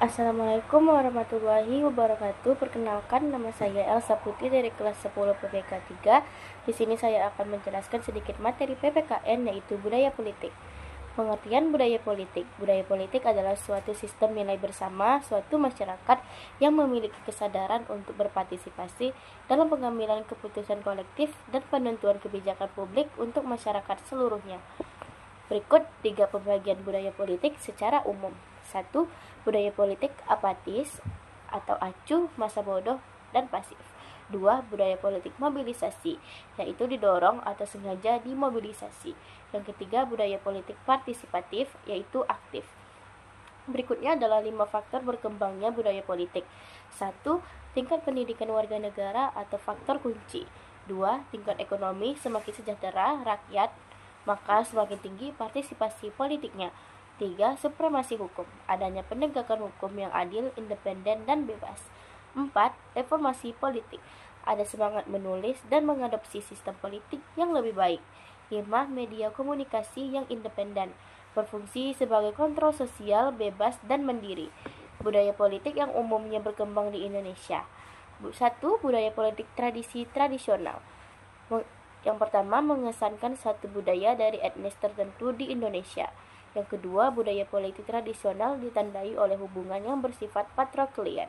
Assalamualaikum warahmatullahi wabarakatuh. Perkenalkan, nama saya Elsa Putri dari kelas 10 PPK 3. Di sini saya akan menjelaskan sedikit materi PPKN, yaitu budaya politik. Pengertian budaya politik. Budaya politik adalah suatu sistem nilai bersama suatu masyarakat yang memiliki kesadaran untuk berpartisipasi dalam pengambilan keputusan kolektif dan penentuan kebijakan publik untuk masyarakat seluruhnya. Berikut 3 pembagian budaya politik secara umum. 1. Budaya politik apatis atau acuh, masa bodoh, dan pasif. 2. Budaya politik mobilisasi, yaitu didorong atau sengaja dimobilisasi. Yang ketiga, budaya politik partisipatif, yaitu aktif. Berikutnya adalah 5 faktor berkembangnya budaya politik. 1. Tingkat pendidikan warga negara atau faktor kunci. 2. Tingkat ekonomi, semakin sejahtera rakyat, maka semakin tinggi partisipasi politiknya. 3. Supremasi hukum, adanya penegakan hukum yang adil, independen, dan bebas. 4. Reformasi politik, ada semangat menulis dan mengadopsi sistem politik yang lebih baik. 5. Media komunikasi yang independen, berfungsi sebagai kontrol sosial, bebas, dan mandiri. Budaya politik yang umumnya berkembang di Indonesia. 1. Budaya politik tradisional. Yang pertama, mengesankan satu budaya dari etnis tertentu di Indonesia. Yang kedua, budaya politik tradisional ditandai oleh hubungan yang bersifat patroklian,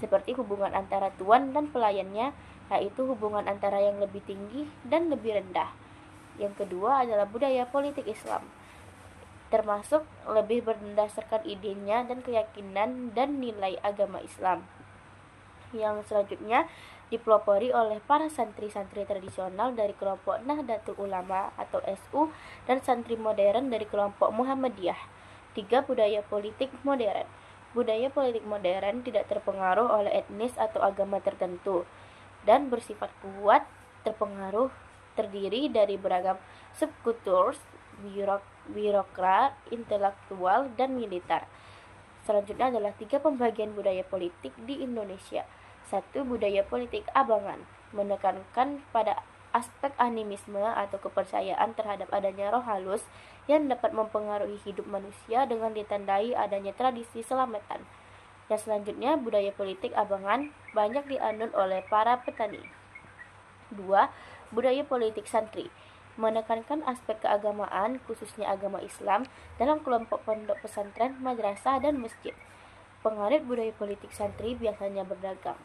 seperti hubungan antara tuan dan pelayannya, yaitu hubungan antara yang lebih tinggi dan lebih rendah. Yang kedua adalah budaya politik Islam, termasuk lebih berdasarkan idenya dan keyakinan dan nilai agama Islam. Yang selanjutnya dipelopori oleh para santri-santri tradisional dari kelompok Nahdlatul Ulama atau SU dan santri modern dari kelompok Muhammadiyah. 3. Budaya politik modern. Budaya politik modern tidak terpengaruh oleh etnis atau agama tertentu dan bersifat kuat, terdiri dari beragam subkultur, birokrat, intelektual, dan militer. Selanjutnya adalah 3 pembagian budaya politik di Indonesia. 1. Budaya politik abangan, menekankan pada aspek animisme atau kepercayaan terhadap adanya roh halus yang dapat mempengaruhi hidup manusia dengan ditandai adanya tradisi selamatan. Yang selanjutnya, budaya politik abangan banyak dianut oleh para petani. 2. Budaya politik santri, menekankan aspek keagamaan, khususnya agama Islam, dalam kelompok pondok pesantren, madrasah, dan masjid. Penganut budaya politik santri biasanya berdagang.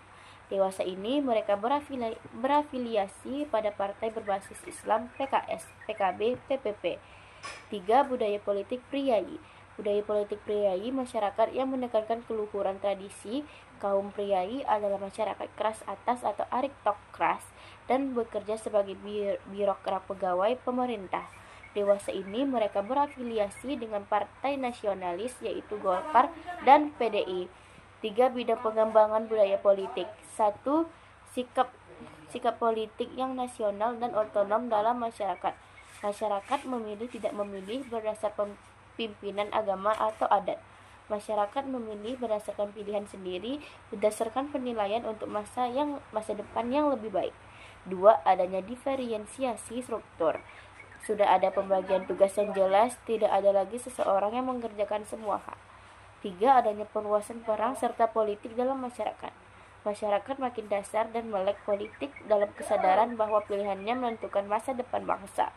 Dewasa ini mereka berafiliasi pada partai berbasis Islam PKS, PKB, PPP. 3. Budaya politik priai. Budaya politik priai, masyarakat yang menekankan keluhuran tradisi. Kaum priai adalah masyarakat kelas atas atau aristokras dan bekerja sebagai birokrat pegawai pemerintah. Dewasa ini mereka berafiliasi dengan partai nasionalis yaitu Golkar dan PDI. 3. Bidang pengembangan budaya politik. 1. Sikap politik yang nasional dan otonom dalam masyarakat. Masyarakat memilih tidak memilih berdasarkan pimpinan agama atau adat. Masyarakat memilih berdasarkan pilihan sendiri, berdasarkan penilaian untuk masa depan yang lebih baik. 2. Adanya diferensiasi struktur. Sudah ada pembagian tugas yang jelas, tidak ada lagi seseorang yang mengerjakan semua hal. 3. Adanya perluasan peran serta politik dalam masyarakat. Masyarakat makin dasar dan melek politik dalam kesadaran bahwa pilihannya menentukan masa depan bangsa.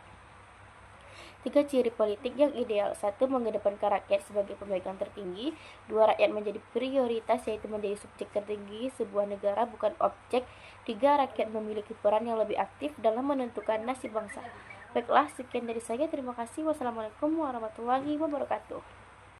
3 ciri politik yang ideal. 1. Mengedepankan rakyat sebagai pemegang tertinggi. 2. Rakyat menjadi prioritas, yaitu menjadi subjek tertinggi sebuah negara, bukan objek. 3. Rakyat memiliki peran yang lebih aktif dalam menentukan nasib bangsa. Baiklah, sekian dari saya. Terima kasih. Wassalamualaikum warahmatullahi wabarakatuh.